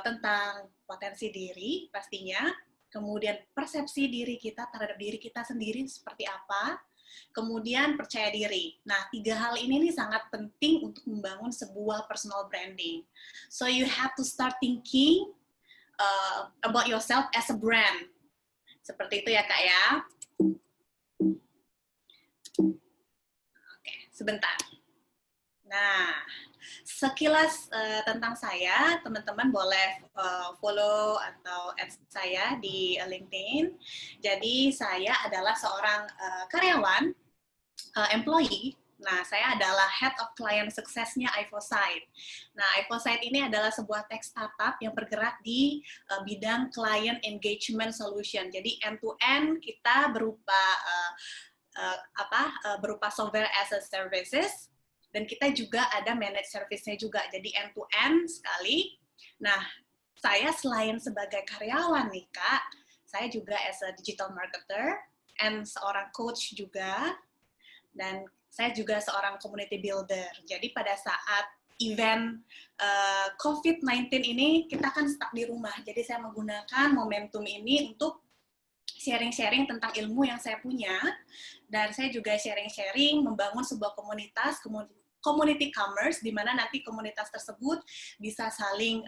tentang potensi diri pastinya, kemudian persepsi diri kita terhadap diri kita sendiri seperti apa, kemudian percaya diri. Nah, 3 hal ini nih sangat penting untuk membangun sebuah personal branding. So you have to start thinking about yourself as a brand. Seperti itu ya, Kak ya. Oke, sebentar. Nah, sekilas tentang saya, teman-teman boleh follow atau add saya di LinkedIn. Jadi saya adalah seorang karyawan, employee. Nah, saya adalah Head of Client Success-nya iForesight. Nah, iForesight ini adalah sebuah tech startup yang bergerak di bidang Client Engagement Solution. Jadi end-to-end kita berupa berupa software as a services, dan kita juga ada managed service-nya juga, jadi end-to-end sekali. Nah, saya selain sebagai karyawan nih, Kak, saya juga as a digital marketer, and seorang coach juga, dan saya juga seorang community builder. Jadi pada saat event COVID-19 ini, kita kan stuck di rumah, jadi saya menggunakan momentum ini untuk sharing-sharing tentang ilmu yang saya punya, dan saya juga sharing-sharing membangun sebuah komunitas, community commerce, di mana nanti komunitas tersebut bisa saling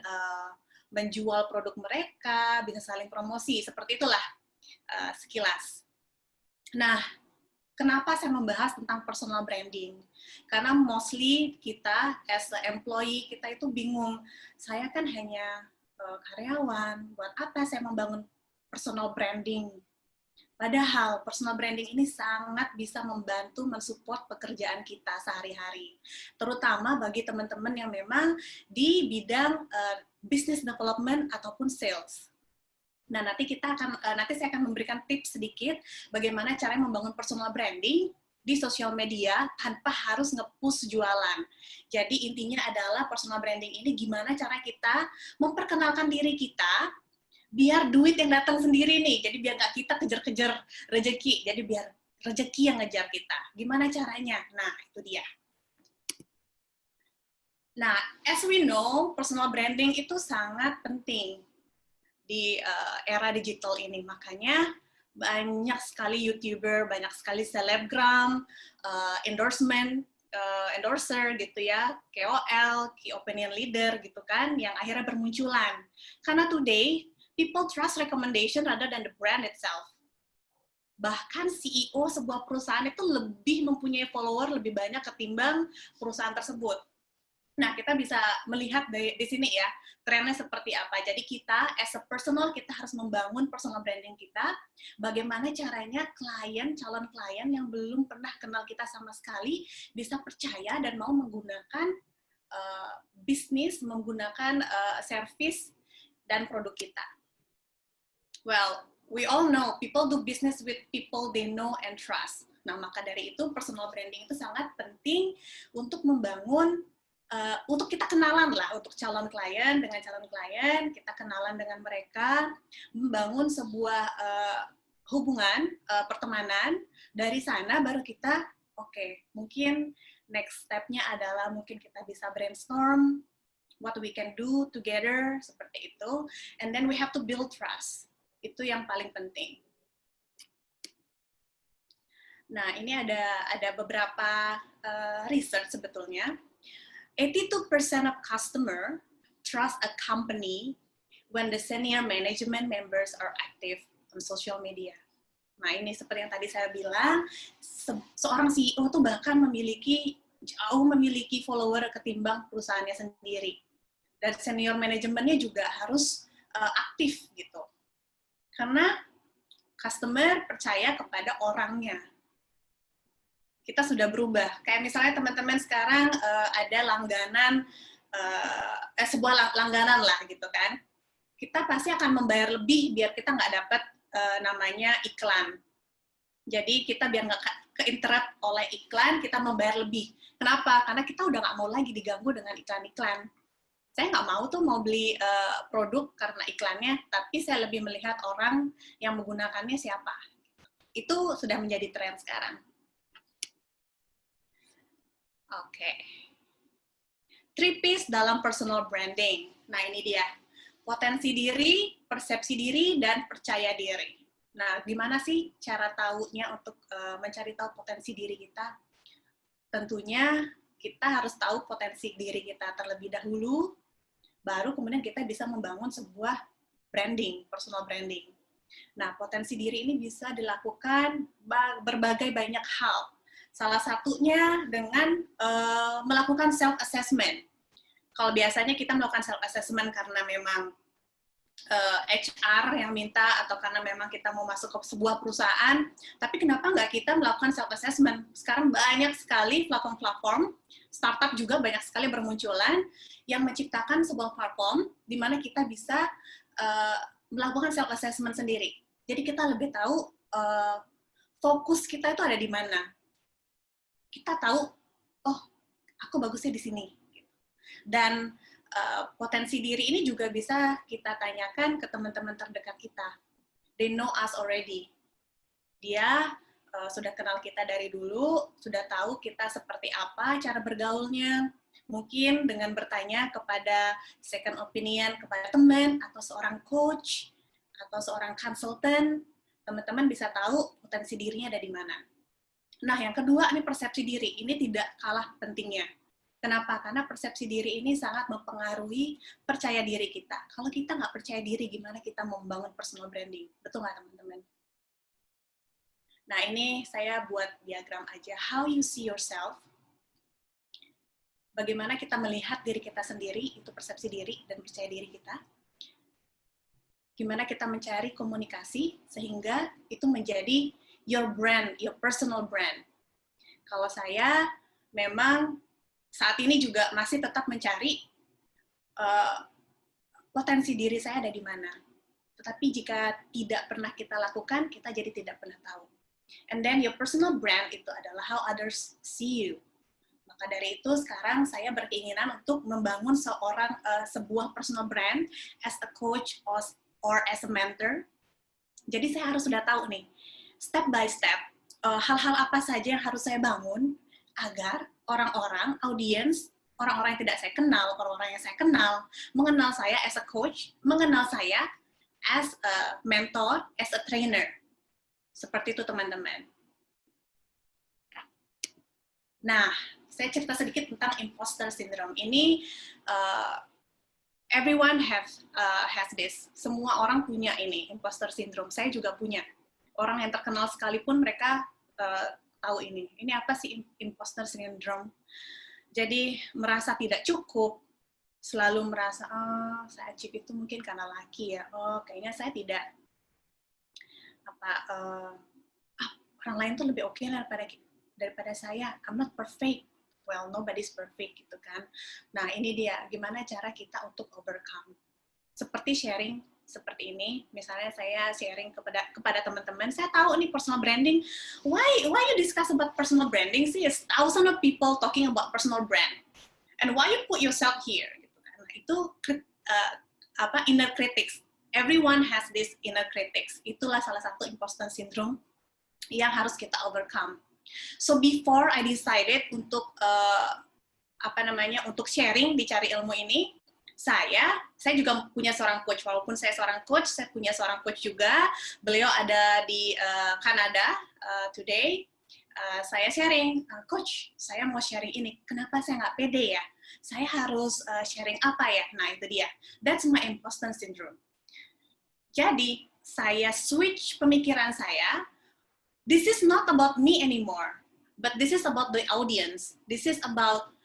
menjual produk mereka, bisa saling promosi, seperti itulah sekilas. Nah, kenapa saya membahas tentang personal branding? Karena mostly kita as a employee, kita itu bingung, saya kan hanya karyawan, buat apa saya membangun personal branding? Padahal personal branding ini sangat bisa membantu mensupport pekerjaan kita sehari-hari, terutama bagi teman-teman yang memang di bidang business development ataupun sales. Nah, nanti saya akan memberikan tips sedikit bagaimana cara membangun personal branding di sosial media tanpa harus nge-push jualan. Jadi intinya adalah personal branding ini gimana cara kita memperkenalkan diri kita biar duit yang datang sendiri nih, jadi biar nggak kita kejar-kejar rezeki, jadi biar rezeki yang ngejar kita. Gimana caranya? Nah, itu dia. Nah, as we know, personal branding itu sangat penting di era digital ini. Makanya banyak sekali YouTuber, banyak sekali selebgram, endorser gitu ya, KOL, Key Opinion Leader gitu kan, yang akhirnya bermunculan. Karena today, people trust recommendation rather than the brand itself. Bahkan CEO sebuah perusahaan itu lebih mempunyai follower lebih banyak ketimbang perusahaan tersebut. Nah, kita bisa melihat di sini ya, trennya seperti apa. Jadi kita, as a personal, kita harus membangun personal branding kita. Bagaimana caranya calon klien yang belum pernah kenal kita sama sekali, bisa percaya dan mau menggunakan bisnis, menggunakan service dan produk kita. Well, we all know people do business with people they know and trust. Nah, maka dari itu personal branding itu sangat penting untuk membangun, untuk kita kenalan lah, untuk calon klien, kita kenalan dengan mereka, membangun sebuah hubungan, pertemanan, dari sana baru kita, oke, mungkin next step-nya adalah mungkin kita bisa brainstorm, what we can do together, seperti itu, and then we have to build trust. Itu yang paling penting. Nah, ini ada beberapa research sebetulnya. 82% of customer trust a company when the senior management members are active on social media. Nah, ini seperti yang tadi saya bilang, seorang CEO tuh bahkan jauh memiliki follower ketimbang perusahaannya sendiri. Dan senior manajemennya juga harus aktif gitu. Karena customer percaya kepada orangnya. Kita sudah berubah. Kayak misalnya teman-teman sekarang ada langganan, sebuah langganan lah gitu kan. Kita pasti akan membayar lebih biar kita nggak dapat namanya iklan. Jadi kita biar nggak ke-interrupt oleh iklan, kita membayar lebih. Kenapa? Karena kita udah nggak mau lagi diganggu dengan iklan-iklan. Saya nggak mau tuh mau beli produk karena iklannya, tapi saya lebih melihat orang yang menggunakannya siapa. Itu sudah menjadi tren sekarang. Oke. 3 P's dalam personal branding. Nah, ini dia. Potensi diri, persepsi diri, dan percaya diri. Nah, gimana sih cara tahunya untuk mencari tahu potensi diri kita? Tentunya kita harus tahu potensi diri kita terlebih dahulu, baru kemudian kita bisa membangun sebuah branding, personal branding. Nah, potensi diri ini bisa dilakukan berbagai banyak hal. Salah satunya dengan melakukan self-assessment. Kalau biasanya kita melakukan self-assessment karena memang HR yang minta atau karena memang kita mau masuk ke sebuah perusahaan, tapi kenapa nggak kita melakukan self-assessment? Sekarang banyak sekali platform-platform, startup juga banyak sekali bermunculan yang menciptakan sebuah platform di mana kita bisa melakukan self-assessment sendiri. Jadi kita lebih tahu fokus kita itu ada di mana. Kita tahu, oh, aku bagusnya di sini. Dan potensi diri ini juga bisa kita tanyakan ke teman-teman terdekat kita. They know us already. Dia sudah kenal kita dari dulu, sudah tahu kita seperti apa cara bergaulnya. Mungkin dengan bertanya kepada second opinion, kepada teman, atau seorang coach, atau seorang konsultan, teman-teman bisa tahu potensi dirinya ada di mana. Nah, yang kedua, ini persepsi diri. Ini tidak kalah pentingnya. Kenapa? Karena persepsi diri ini sangat mempengaruhi percaya diri kita. Kalau kita nggak percaya diri, gimana kita membangun personal branding? Betul nggak, teman-teman? Nah, ini saya buat diagram aja. How you see yourself. Bagaimana kita melihat diri kita sendiri, itu persepsi diri dan percaya diri kita. Gimana kita mencari komunikasi, sehingga itu menjadi your brand, your personal brand. Kalau saya memang saat ini juga masih tetap mencari potensi diri saya ada di mana. Tetapi jika tidak pernah kita lakukan, kita jadi tidak pernah tahu. And then your personal brand itu adalah how others see you. Maka dari itu sekarang saya berkeinginan untuk membangun sebuah personal brand as a coach or as a mentor. Jadi saya harus sudah tahu nih, step by step, hal-hal apa saja yang harus saya bangun agar orang-orang, audiens, orang-orang yang tidak saya kenal, orang-orang yang saya kenal, mengenal saya as a coach, mengenal saya as a mentor, as a trainer. Seperti itu, teman-teman. Nah, saya cerita sedikit tentang imposter syndrome. Ini everyone has this. Semua orang punya ini, imposter syndrome. Saya juga punya. Orang yang terkenal sekalipun mereka tahu ini. Ini apa sih imposter syndrome? Jadi merasa tidak cukup, selalu merasa, oh, saya achieve itu mungkin karena laki ya. Oh, kayaknya saya tidak orang lain tuh lebih oke daripada saya. I'm not perfect. Well, nobody's perfect gitu kan. Nah, ini dia gimana cara kita untuk overcome. Seperti sharing seperti ini, misalnya saya sharing kepada teman-teman, saya tahu nih personal branding, why you discuss about personal branding sih? Thousands of people talking about personal brand, and why you put yourself here? Gitu kan. Nah, itu inner critics. Everyone has this inner critics. Itulah salah satu imposter syndrome yang harus kita overcome. So before I decided untuk untuk sharing di Cari Ilmu ini, saya juga punya seorang coach. Walaupun saya seorang coach, saya punya seorang coach juga. Beliau ada di Kanada today. Saya sharing, coach, saya mau sharing ini. Kenapa saya nggak pede ya? Saya harus sharing apa ya? Nah, itu dia. That's my imposter syndrome. Jadi, saya switch pemikiran saya. This is not about me anymore, but this is about the audience. This is about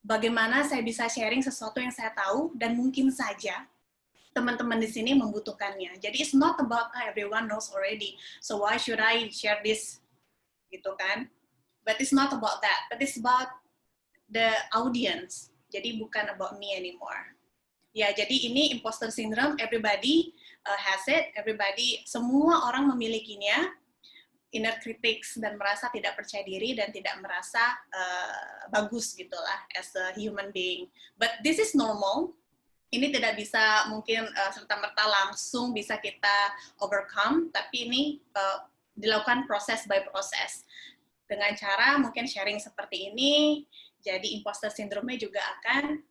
bagaimana saya bisa sharing sesuatu yang saya tahu dan mungkin saja teman-teman di sini membutuhkannya. Jadi it's not about everyone knows already, so why should I share this, gitu kan? But it's not about that, but it's about the audience. Jadi bukan about me anymore. Ya, jadi ini imposter syndrome, everybody has it, semua orang memilikinya. Inner critics dan merasa tidak percaya diri dan tidak merasa bagus gitulah as a human being. But this is normal. Ini tidak bisa mungkin serta-merta langsung bisa kita overcome, tapi ini dilakukan proses by proses. Dengan cara mungkin sharing seperti ini, jadi imposter syndrome-nya juga akan